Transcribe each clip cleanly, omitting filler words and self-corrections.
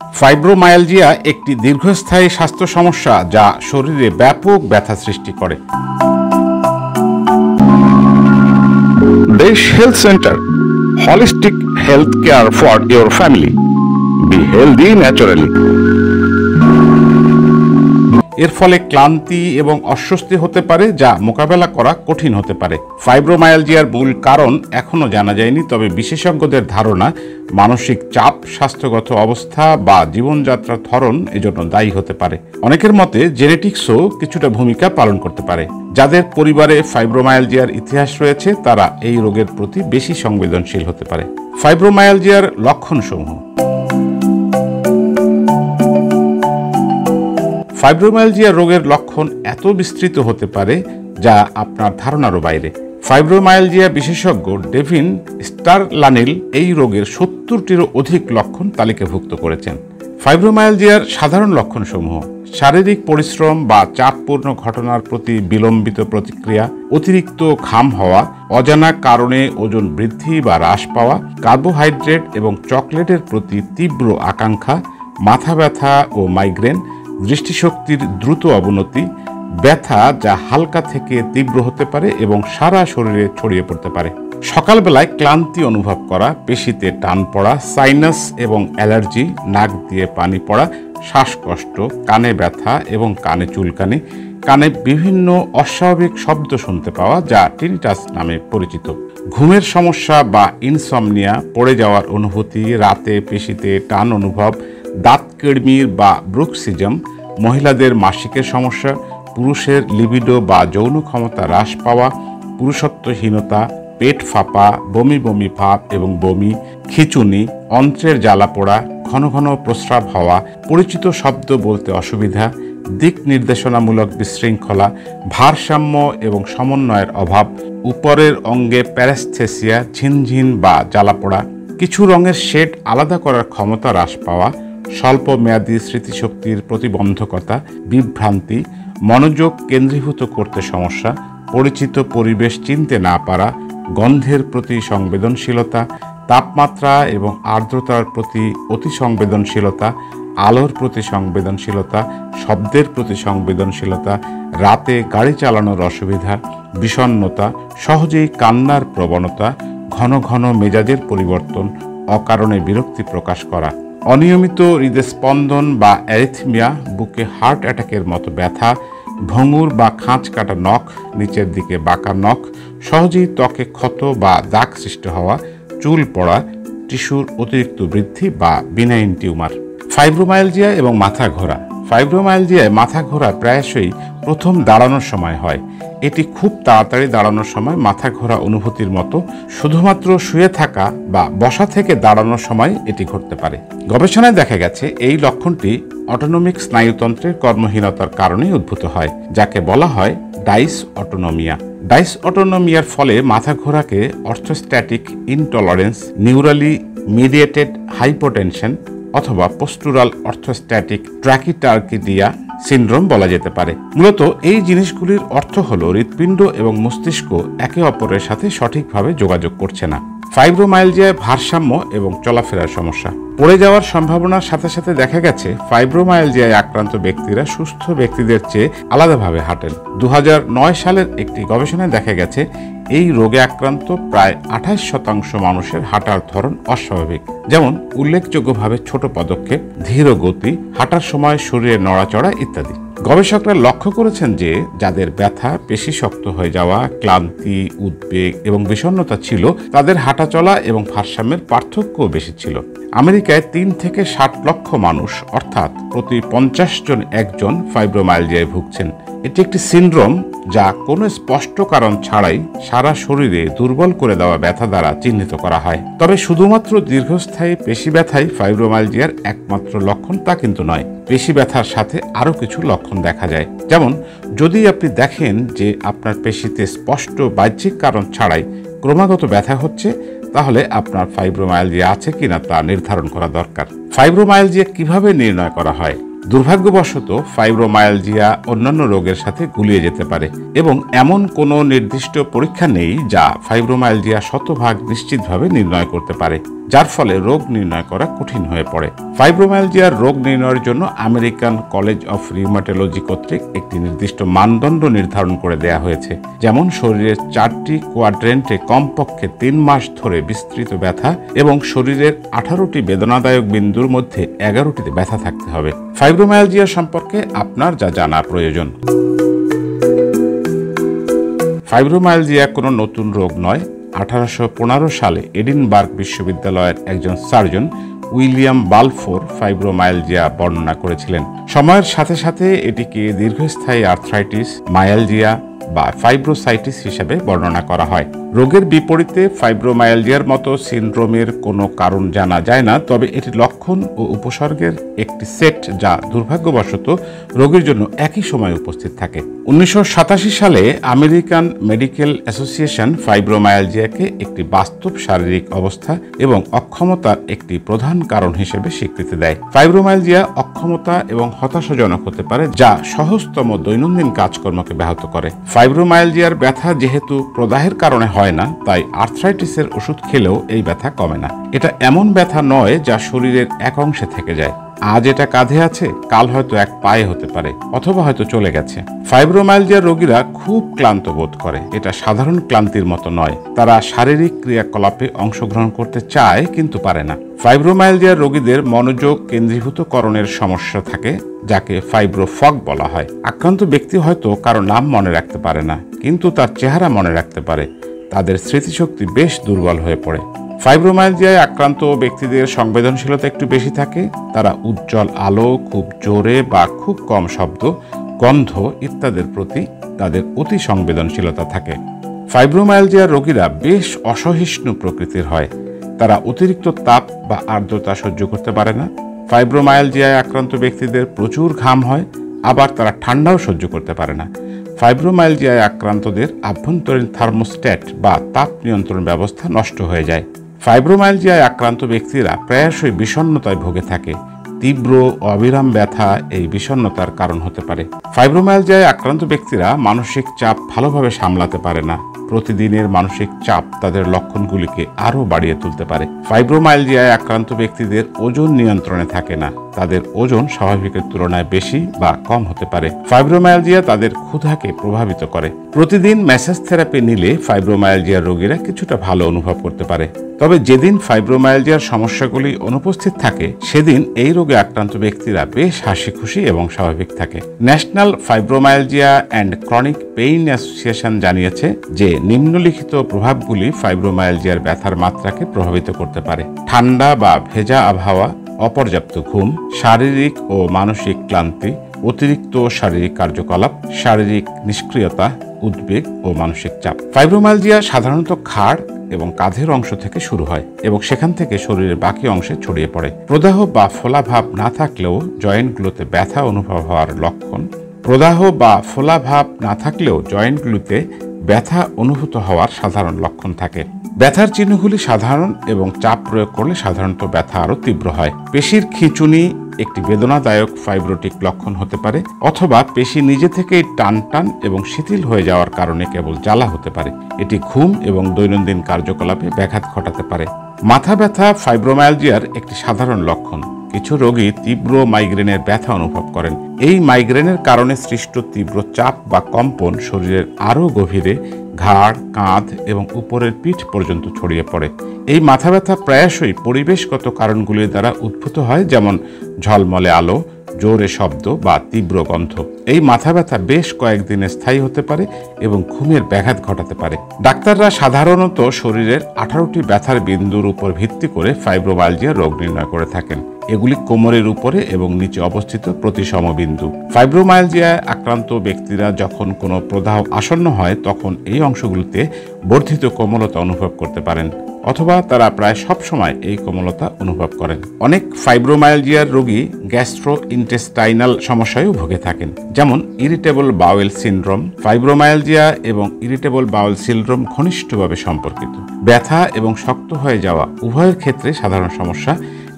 Fibromyalgia একটি দীর্ঘস্থায়ী স্বাস্থ্য সমস্যা যা শরীরে ব্যাপক ব্যথা সৃষ্টি করে। Desh Health Center, holistic health care for your family. Be healthy naturally. এর ফলে ক্লান্তি এবং অস্বস্তি হতে পারে, যা মোকাবেলা করা কঠিন হতে পারে। ফাইব্রোমায়ালজিয়ার মূল কারণ এখনও জানা যায়নি, তবে বিশেষজ্ঞদের ধারণা মানসিক চাপ, স্বাস্থ্যগত অবস্থা বা জীবনযাত্রার ধরন এজন্য দায়ী হতে পারে। অনেকের মতে জেনেটিক্সও কিছুটা ভূমিকা পালন করতে পারে। যাদের পরিবারে ফাইব্রোমায়ালজিয়ার ইতিহাস রয়েছে তারা এই রোগের প্রতি বেশি সংবেদনশীল হতে পারে। ফাইব্রোমায়ালজিয়ার লক্ষণসমূহ। ফাইব্রোমায়ালজিয়া রোগের লক্ষণ এত বিস্তৃত হতে পারে যা আপনার ধারণারও বাইরে। ফাইব্রোমায়ালজিয়া বিশেষজ্ঞ ডেভিন স্টারলানিল এই রোগের 70টিরও অধিক লক্ষণ তালিকাভুক্ত করেছেন। ফাইব্রোমায়ালজিয়ার সাধারণ লক্ষণসমূহ: শারীরিক পরিশ্রম বা চাপপূর্ণ ঘটনার প্রতি বিলম্বিত প্রতিক্রিয়া, অতিরিক্ত ঘাম হওয়া, অজানা কারণে ওজন বৃদ্ধি বা হ্রাস পাওয়া, কার্বোহাইড্রেট এবং চকলেটের প্রতি তীব্র আকাঙ্ক্ষা, মাথা ব্যথা ও মাইগ্রেন, দৃষ্টিশক্তির দ্রুত অবনতি, ব্যথা যা হালকা থেকে তীব্র হতে পারে এবং সারা শরীরে ছড়িয়ে পড়তে পারে, সকালবেলায় ক্লান্তি অনুভব করা, পেশিতে টান পড়া, সাইনাস এবং অ্যালার্জি, নাক দিয়ে পানি পড়া, শ্বাসকষ্ট, কানে ব্যথা এবং কানে চুলকানি, কানে বিভিন্ন অস্বাভাবিক শব্দ শুনতে পাওয়া যা টিনিটাস নামে পরিচিত, ঘুমের সমস্যা বা ইনসমনিয়া, পড়ে যাওয়ার অনুভূতি, রাতে পেশিতে টান অনুভব, দাঁত কিড়মির বা ব্রুক্সিজম, মহিলাদের মাসিকের সমস্যা, পুরুষের লিবিডো বা যৌন ক্ষমতা হ্রাস পাওয়া, পুরুষত্বহীনতা, পেট ফাঁপা, বমি বমি ভাব এবং বমি, খিঁচুনি, অন্ত্রের জ্বালা পোড়া, ঘন ঘন প্রস্রাব হওয়া, পরিচিত শব্দ বলতে অসুবিধা, দিক নির্দেশনামূলক বিশৃঙ্খলা, ভারসাম্য এবং সমন্বয়ের অভাব, উপরের অঙ্গে প্যারাস্থেসিয়া, ঝিনঝিন বা জ্বালাপোড়া, কিছু রঙের শেড আলাদা করার ক্ষমতা হ্রাস পাওয়া, স্বল্প মেয়াদী স্মৃতিশক্তির প্রতিবন্ধকতা, বিভ্রান্তি, মনোযোগ কেন্দ্রীভূত করতে সমস্যা, পরিচিত পরিবেশ চিনতে না পারা, গন্ধের প্রতি সংবেদনশীলতা, তাপমাত্রা এবং আর্দ্রতার প্রতি অতি সংবেদনশীলতা, আলোর প্রতি সংবেদনশীলতা, শব্দের প্রতি সংবেদনশীলতা, রাতে গাড়ি চালানোর অসুবিধা, বিষণ্ণতা, সহজেই কান্নার প্রবণতা, ঘন ঘন মেজাজের পরিবর্তন, অকারণে বিরক্তি প্রকাশ করা, অনিয়মিত হৃদস্পন্দন বা অ্যারিথমিয়া, বুকে হার্ট অ্যাটাকের মতো ব্যথা, ভঙ্গুর বা খাঁজ কাটা নখ, নিচের দিকে বাঁকা নখ, সহজেই ত্বকে ক্ষত বা দাগ সৃষ্টি হওয়া, চুল পড়া, টিস্যুর অতিরিক্ত বৃদ্ধি বা বিনাইন টিউমার। ফাইব্রোমায়ালজিয়া এবং মাথা ঘোরা। ফাইব্রোমায়ালজিয়ায় মাথা ঘোরা প্রায়শই প্রথম দাঁড়ানোর সময় হয়। এটি খুব তাড়াতাড়ি দাঁড়ানোর সময় মাথা ঘোরা অনুভূতির মতো, শুধুমাত্র শুয়ে থাকা বা বসা থেকে দাঁড়ানোর সময় এটি ঘটতে পারে। গবেষণায় দেখা গেছে এই লক্ষণটি অটোনমিক স্নায়ুতন্ত্রের কর্মহীনতার কারণেই উদ্ভূত হয়, যাকে বলা হয় ডাইসঅটোনোমিয়া। ডাইসঅটোনোমিয়ার ফলে মাথা ঘোরাকে অর্থোস্ট্যাটিক ইনটলারেন্স, নিউরালি মিডিয়েটেড হাইপোটেনশন অথবা পোস্টুরাল অর্থোস্ট্যাটিক ট্র্যাকিটার্কিডিয়া সিন্ড্রোম বলা যেতে পারে। মূলত এই জিনিসগুলির অর্থ হল হৃৎপিণ্ড এবং মস্তিষ্ক একে অপরের সাথে সঠিকভাবে যোগাযোগ করছে না। ফাইব্রোমায়ালজিয়ায় ভারসাম্য এবং চলাফেরার সমস্যা। পড়ে যাওয়ার সম্ভাবনার সাথে সাথে দেখা গেছে ফাইব্রোমায়ালজিয়ায় আক্রান্ত ব্যক্তিরা সুস্থ ব্যক্তিদের চেয়ে আলাদাভাবে হাঁটেন। 2009 সালের একটি গবেষণায় দেখা গেছে এই রোগে আক্রান্ত প্রায় 28% মানুষের হাঁটার ধরন অস্বাভাবিক, যেমন উল্লেখযোগ্যভাবে ছোট পদক্ষেপ, ধীর গতি, হাঁটার সময় শরীরে নড়াচড়া ইত্যাদি। গবেষকরা লক্ষ্য করেছেন যে যাদের ব্যথা, পেশি শক্ত হয়ে যাওয়া, ক্লান্তি, উদ্বেগ এবং বিষণ্ণতা ছিল, তাদের হাঁটাচলা এবং ভারসাম্যের পার্থক্যও বেশি ছিল। আমেরিকায় 3 থেকে 60 লক্ষ মানুষ, অর্থাৎ প্রতি 50 জন একজন ফাইব্রোমায়ালজিয়ায় ভুগছেন। এটি একটি সিন্ড্রোম যা কোনো স্পষ্ট কারণ ছাড়াই সারা শরীরে দুর্বল করে দেওয়া ব্যথা দ্বারা চিহ্নিত করা হয়। তবে শুধুমাত্র দীর্ঘস্থায়ী পেশি ব্যথাই ফাইব্রোমায়ালজিয়ার একমাত্র লক্ষণ তা কিন্তু নয়। পেশি ব্যথার সাথে আরও কিছু লক্ষণ দেখা যায়, যেমন যদি আপনি দেখেন যে আপনার পেশিতে স্পষ্ট বাহ্যিক কারণ ছাড়াই ক্রমাগত ব্যথা হচ্ছে, তাহলে আপনার ফাইব্রোমায়ালজিয়া আছে কিনা তা নির্ধারণ করা দরকার। ফাইব্রোমায়ালজিয়া কিভাবে নির্ণয় করা হয়? দুর্ভাগ্যবশত ফাইব্রোমায়ালজিয়া অন্যান্য রোগের সাথে গুলিয়ে যেতে পারে এবং এমন কোনো নির্দিষ্ট পরীক্ষা নেই যা ফাইব্রোমায়ালজিয়া শতভাগ নিশ্চিতভাবে নির্ণয় করতে পারে। যার ফলে রোগ নির্ণয় করা কঠিন হয়ে পড়ে। ফাইব্রোমায়ালজিয়ার রোগ নির্ণয়ের জন্য আমেরিকান কলেজ অফ রিউমাটোলজি কর্তৃক একটি নির্দিষ্ট মানদণ্ড নির্ধারণ করে দেয়া হয়েছে। যেমন শরীরের 4টি কোয়াড্রেন্টে কমপক্ষে 3 মাস ধরে বিস্তৃত ব্যথা এবং শরীরের 18টি বেদনাদায়ক বিন্দুর মধ্যে 11টিতে ব্যথা থাকতে হবে। ফাইব্রোমায়ালজিয়া সম্পর্কে আপনার যা জানা প্রয়োজন। ফাইব্রোমায়ালজিয়া কোনো নতুন রোগ নয়। 1815 সালে এডিনবার্গ বিশ্ববিদ্যালয়ের একজন সার্জন উইলিয়াম বালফোর ফাইব্রোমায়ালজিয়া বর্ণনা করেছিলেন। সময়ের সাথে সাথে এটিকে দীর্ঘস্থায়ী আর্থ্রাইটিস, মায়ালজিয়া বা ফাইব্রোসাইটিস হিসেবে বর্ণনা করা হয়। রোগের বিপরীতে ফাইব্রোমায়ালজিয়ার মতো সিনড্রোমের কোনো কারণ জানা যায় না, তবে এটি লক্ষণ ও উপসর্গের একটি সেট যা দুর্ভাগ্যবশত রোগীর জন্য একই সময়ে উপস্থিত থাকে। 1987 সালে আমেরিকান মেডিকেল অ্যাসোসিয়েশন ফাইব্রোমায়ালজিয়াকে একটি বাস্তব শারীরিক অবস্থা এবং অক্ষমতার একটি প্রধান কারণ হিসেবে স্বীকৃতি দেয়। ফাইব্রোমায়ালজিয়া অক্ষমতা এবং হতাশাজনক হতে পারে, যা সহজতম দৈনন্দিন কাজকর্মকে ব্যাহত করে। ফাইব্রোমায়ালজিয়ার ব্যথা যেহেতু প্রদাহের কারণে হয় না, তাই আর্থ্রাইটিসের ওষুধ খেলেও এই ব্যথা কমে না। এটা এমন ব্যথা নয় যা শরীরের এক অংশে থেকে যায়। আজ এটা কাঁধে আছে, কাল হয়তো এক পায়ে হতে পারে, অথবা হয়তো চলে গেছে। ফাইব্রোমায়ালজিয়া রোগীরা খুব ক্লান্ত বোধ করে। এটা সাধারণ ক্লান্তির মতো নয়। তারা শারীরিক ক্রিয়াকলাপে অংশগ্রহণ করতে চায় কিন্তু পারে না। ফাইব্রোমায়ালজিয়া রোগীদের মনোযোগ কেন্দ্রীভূতকরণের সমস্যা থাকে, যাকে ফাইব্রোফগ বলা হয়। আক্রান্ত ব্যক্তি হয়তো কারো নাম মনে রাখতে পারে না, কিন্তু তার চেহারা মনে রাখতে পারে। তাদের স্মৃতিশক্তি বেশ দুর্বল হয়ে পড়ে। ফাইব্রোমায়ালজিয়ায় আক্রান্ত ব্যক্তিদের সংবেদনশীলতা একটু বেশি থাকে। তারা উজ্জ্বল আলো, খুব জোরে বা খুব কম শব্দ, গন্ধ ইত্যাদির প্রতি তাদের অতি সংবেদনশীলতা থাকে। ফাইব্রোমায়ালজিয়া রোগীরা বেশ অসহিষ্ণু প্রকৃতির হয়। তারা অতিরিক্ত তাপ বা আর্দ্রতা সহ্য করতে পারে না। ফাইব্রোমায়ালজিয়ায় আক্রান্ত ব্যক্তিদের প্রচুর ঘাম হয়, আবার তারা ঠান্ডাও সহ্য করতে পারে না। ফাইব্রোমায়ালজিয়ায় আক্রান্তদের আভ্যন্তরীণ থার্মোস্ট্যাট বা তাপ নিয়ন্ত্রণ ব্যবস্থা নষ্ট হয়ে যায়। ফাইব্রোমায়ালজিয়ায় আক্রান্ত ব্যক্তিরা প্রায়শই বিষণ্ণতায় ভুগে থাকে। তীব্র অবিরাম ব্যথা এই বিষণ্ণতার কারণ হতে পারে। ফাইব্রোমায়ালজিয়ায় আক্রান্ত ব্যক্তিরা মানসিক চাপ ভালোভাবে সামলাতে পারে না। প্রতিদিনের মানসিক চাপ তাদের লক্ষণগুলিকে আরও বাড়িয়ে তুলতে পারে। ফাইব্রোমায়ালজিয়ায় আক্রান্ত ব্যক্তিদের ওজন নিয়ন্ত্রণে থাকে না। তাদের ওজন স্বাভাবিকের তুলনায় বেশি বা কম হতে পারে। ফাইব্রোমায়ালজিয়া তাদের ক্ষুধাকে প্রভাবিত করে। প্রতিদিন ম্যাসাজ থেরাপি নিলে ফাইব্রোমায়ালজিয়া রোগীরা কিছুটা ভালো অনুভব করতে পারে। তবে যেদিন ফাইব্রোমায়ালজিয়ার সমস্যাগুলি অনুপস্থিত থাকে, সেদিন এই রোগে আক্রান্ত ব্যক্তিরা বেশ হাসি খুশি এবং স্বাভাবিক থাকে। National fibromyalgia and chronic pain association জানিয়েছে যে নিম্নলিখিত প্রভাবগুলি ফাইব্রোমায়ালজিয়ার ব্যথার মাত্রাকে প্রভাবিত করতে পারে: ঠান্ডা বা ভেজা আবহাওয়া, অপর্যাপ্ত ঘুম, শারীরিক ও মানসিক ক্লান্তি, অতিরিক্ত শারীরিক কার্যকলাপ, শারীরিক নিষ্ক্রিয়তা, উদ্বেগ ও মানসিক চাপ। ফাইব্রোমায়ালজিয়া সাধারণত ঘাড় এবং কাঁধের অংশ থেকে শুরু হয় এবং সেখান থেকে শরীরের বাকি অংশে ছড়িয়ে পড়ে। প্রদাহ বা ফোলাভাব না থাকলেও জয়েন্টগুলোতে ব্যথা অনুভব হওয়ার লক্ষণ। প্রদাহ বা ফোলাভাব না থাকলেও জয়েন্টগুলোতে ব্যথা অনুভূত হওয়ার সাধারণ লক্ষণ থাকে। ব্যথার চিহ্নগুলি সাধারণ এবং চাপ প্রয়োগ করলে সাধারণত ব্যথা আরও তীব্র হয়। পেশির খিঁচুনি একটি বেদনাদায়ক ফাইব্রোটিক লক্ষণ হতে পারে, অথবা পেশি নিজে থেকেই টান টান এবং শিথিল হয়ে যাওয়ার কারণে কেবল জ্বালা হতে পারে। এটি ঘুম এবং দৈনন্দিন কার্যকলাপে ব্যাঘাত ঘটাতে পারে। মাথা ব্যথা ফাইব্রোমায়ালজিয়ার একটি সাধারণ লক্ষণ। কিছু রোগী তীব্র মাইগ্রেনের ব্যথা অনুভব করেন। এই মাইগ্রেনের কারণে সৃষ্ট তীব্র চাপ বা কম্পন শরীরের আরও গভীরে ঘাড়, কাঁধ এবং উপরের পিঠ পর্যন্ত ছড়িয়ে পড়ে। এই মাথা ব্যথা প্রায়শই পরিবেশগত কারণগুলির দ্বারা উদ্ভূত হয়, যেমন ঝলমলে আলো, জোরে শব্দ বা তীব্র গন্ধ। এই মাথা ব্যথা বেশ কয়েকদিনে স্থায়ী হতে পারে এবং ঘুমের ব্যাঘাত ঘটাতে পারে। ডাক্তাররা সাধারণত শরীরের 18টি ব্যথার বিন্দুর উপর ভিত্তি করে ফাইব্রোমায়ালজিয়া রোগ নির্ণয় করে থাকেন। এগুলি কোমরের উপরে এবং নিচে অবস্থিত প্রতিসম বিন্দু। ফাইব্রোমায়ালজিয়ায় আক্রান্ত ব্যক্তিরা যখন কোনো প্রদাহ আসন্ন হয়, তখন এই অংশগুলিতে বর্ধিত কোমলতা অনুভব করতে পারেন, অথবা তারা প্রায় সবসময় এই কোমলতা অনুভব করেন। অনেক ফাইব্রোমায়ালজিয়ার রোগী গ্যাস্ট্রোইন্টেস্টাইনাল সমস্যায়ও ভুগে থাকেন, যেমন ইরিটেবল বাওয়েল সিনড্রোম। ফাইব্রোমায়ালজিয়া এবং ইরিটেবল বাওয়েল সিনড্রোম ঘনিষ্ঠভাবে সম্পর্কিত। ব্যথা এবং শক্ত হয়ে যাওয়া উভয়ের ক্ষেত্রে সাধারণ সমস্যা।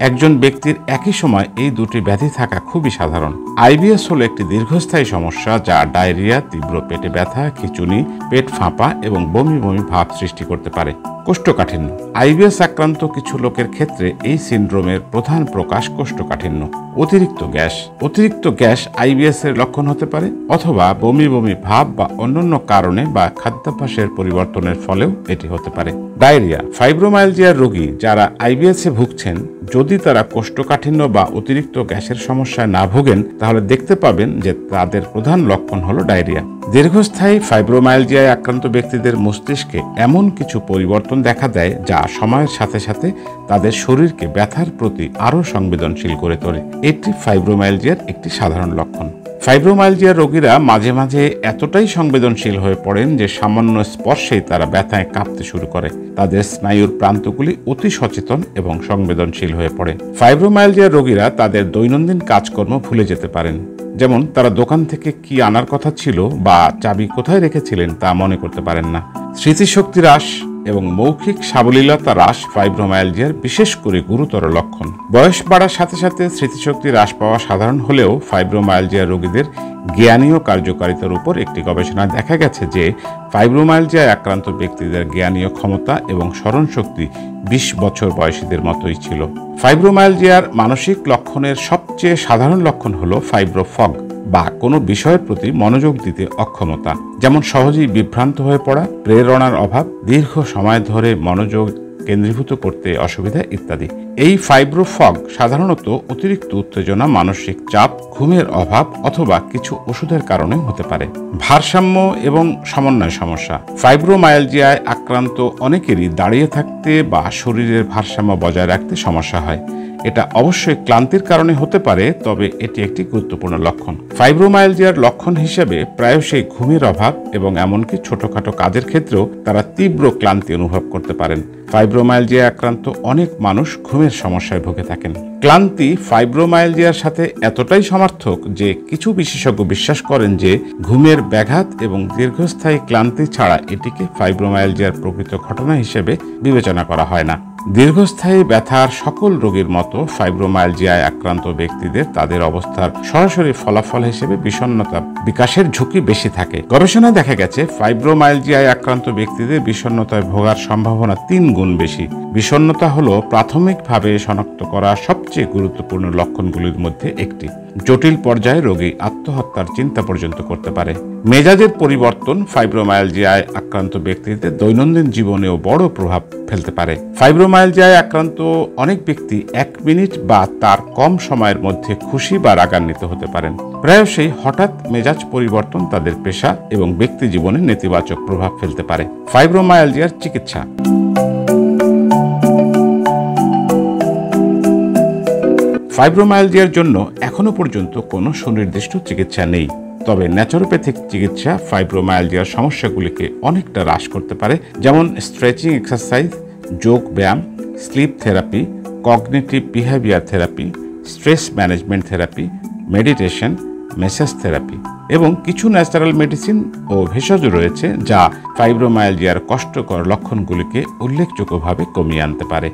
একজন ব্যক্তির একই সময় এই দুটি ব্যাধি থাকা খুবই সাধারণ। আইবিএস হলো একটি দীর্ঘস্থায়ী সমস্যা যা ডায়রিয়া, তীব্র পেটে ব্যথা, খিঁচুনি, পেট ফাঁপা এবং বমি বমি ভাব সৃষ্টি করতে পারে। কোষ্ঠকাঠিন্য। আইবিএস আক্রান্ত কিছু লোকের ক্ষেত্রে এই সিন্ড্রোমের প্রধান প্রকাশ কোষ্ঠকাঠিন্য। অতিরিক্ত গ্যাস আইবিএস এর লক্ষণ হতে পারে, অথবা বমি বমি ভাব বা অন্যান্য কারণে বা খাদ্যাভ্যাসের পরিবর্তনের ফলেও এটি হতে পারে। ডায়রিয়া। ফাইব্রোমায়ালজিয়ার রোগী যারা আইবিএস এ ভুগছেন, যদি তারা কোষ্ঠকাঠিন্য বা অতিরিক্ত গ্যাসের সমস্যায় না ভোগেন, তাহলে দেখতে পাবেন যে তাদের প্রধান লক্ষণ হলো ডায়রিয়া। দীর্ঘস্থায়ী ফাইব্রোমায়ালজিয়ায় আক্রান্ত ব্যক্তিদের মস্তিষ্কে এমন কিছু পরিবর্তন দেখা দেয় যা সময়ের সাথে সাথে তাদের শরীরকে ব্যথার প্রতি আরও সংবেদনশীল করে তোলে। এটি ফাইব্রোমায়ালজিয়ার একটি সাধারণ লক্ষণ। ফাইব্রোমায়ালজিয়া রোগীরা মাঝে মাঝে এতটাই সংবেদনশীল হয়ে পড়েন যে সামান্য স্পর্শেই তারা ব্যথায় কাঁপতে শুরু করে। তাদের স্নায়ুর প্রান্তগুলি অতি সচেতন এবং সংবেদনশীল হয়ে পড়ে। ফাইব্রোমায়ালজিয়া রোগীরা তাদের দৈনন্দিন কাজকর্ম ভুলে যেতে পারেন, যেমন তারা দোকান থেকে কি আনার কথা ছিল বা চাবি কোথায় রেখেছিলেন তা মনে করতে পারেন না। স্মৃতিশক্তি হ্রাস এবং মৌখিক সাবলীলতা হ্রাস ফাইব্রোমায়ালজিয়ার বিশেষ করে গুরুতর লক্ষণ। বয়স বাড়ার সাথে সাথে স্মৃতিশক্তি হ্রাস পাওয়া সাধারণ হলেও ফাইব্রোমায়ালজিয়া রোগীদের জ্ঞানীয় কার্যকারিতার উপর একটি গবেষণায় দেখা গেছে যে ফাইব্রোমায়ালজিয়ায় আক্রান্ত ব্যক্তিদের জ্ঞানীয় ক্ষমতা এবং স্মরণশক্তি 20 বছর বয়সীদের মতোই ছিল। ফাইব্রোমায়ালজিয়ার মানসিক লক্ষণের সবচেয়ে সাধারণ লক্ষণ হলো ফাইব্রোফগ বা কোনো বিষয়ের প্রতি মনোযোগ দিতে অক্ষমতা, যেমন সহজেই বিভ্রান্ত হয়ে পড়া, প্রেরণার অভাব, দীর্ঘ সময় ধরে মনোযোগ কেন্দ্রীভূত করতে অসুবিধা ইত্যাদি। এই ফাইব্রোফগ সাধারণত অতিরিক্ত উত্তেজনা, মানসিক চাপ, ঘুমের অভাব অথবা কিছু ওষুধের কারণে হতে পারে। ভারসাম্য এবং সমন্বয় সমস্যা। ফাইব্রোমায়ালজিয়ায় আক্রান্ত অনেকেরই দাঁড়িয়ে থাকতে বা শরীরের ভারসাম্য বজায় রাখতে সমস্যা হয়। এটা অবশ্যই ক্লান্তির কারণে হতে পারে, তবে এটি একটি গুরুত্বপূর্ণ লক্ষণ। ফাইব্রোমায়ালজিয়ার লক্ষণ হিসেবে প্রায়শই ঘুমের অভাব এবং এমনকি ছোটখাটো কাজের ক্ষেত্রেও তারা তীব্র ক্লান্তি অনুভব করতে পারেন। ফাইব্রোমায়ালজিয়া আক্রান্ত অনেক মানুষ ঘুমের সমস্যায় ভুগে থাকেন। ক্লান্তি ফাইব্রোমায়ালজিয়ার সাথে এতটাই সমার্থক যে কিছু বিশেষজ্ঞ বিশ্বাস করেন যে ঘুমের ব্যাঘাত এবং দীর্ঘস্থায়ী ক্লান্তি ছাড়া এটিকে ফাইব্রোমায়ালজিয়ার প্রকৃত ঘটনা হিসেবে বিবেচনা করা হয় না। দীর্ঘস্থায়ী ব্যথার সকল রোগীর মতো ফাইব্রোমায়ালজিয়ায় আক্রান্ত ব্যক্তিদের তাদের অবস্থার সরাসরি ফলাফল হিসেবে বিষণ্ণতা বিকাশের ঝুঁকি বেশি থাকে। গবেষণায় দেখা গেছে ফাইব্রোমায়ালজিয়ায় আক্রান্ত ব্যক্তিদের বিষণ্ণতায় ভোগার সম্ভাবনা 3 গুণ বেশি। বিষণ্ণতা হলো প্রাথমিকভাবে শনাক্ত করা সবচেয়ে গুরুত্বপূর্ণ লক্ষণগুলির মধ্যে একটি। জটিল পর্যায়ে রোগী আত্মহত্যার চিন্তা পর্যন্ত করতে পারে। মেজাজের পরিবর্তন ফাইব্রোমায়ালজিয়ায় আক্রান্ত ব্যক্তিদের দৈনন্দিন জীবনেও বড় প্রভাব ফেলতে পারে। ফাইব্রোমায়ালজিয়ায় আক্রান্ত অনেক ব্যক্তি 1 মিনিট বা তার কম সময়ের মধ্যে খুশি বা রাগান্বিত হতে পারেন। প্রায়শই হঠাৎ মেজাজ পরিবর্তন তাদের পেশা এবং ব্যক্তি জীবনে নেতিবাচক প্রভাব ফেলতে পারে। ফাইব্রোমায়ালজিয়ার চিকিৎসা। ফাইব্রোমায়ালজিয়ার জন্য এখনো পর্যন্ত কোনো সুনির্দিষ্ট চিকিৎসা নেই, তবে ন্যাচুরোপ্যাথিক চিকিৎসা ফাইব্রোমায়ালজিয়ার সমস্যাগুলিকে অনেকটা হ্রাস করতে পারে, যেমন স্ট্রেচিং এক্সারসাইজ, যোগ ব্যায়াম, sleep therapy, cognitive behaviour therapy, stress management therapy, meditation, massage therapy এবং কিছু ন্যাচারাল মেডিসিন ও ভেষজ রয়েছে যা ফাইব্রোমায়ালজিয়ার কষ্টকর লক্ষণগুলিকে উল্লেখযোগ্যভাবে কমিয়ে আনতে পারে।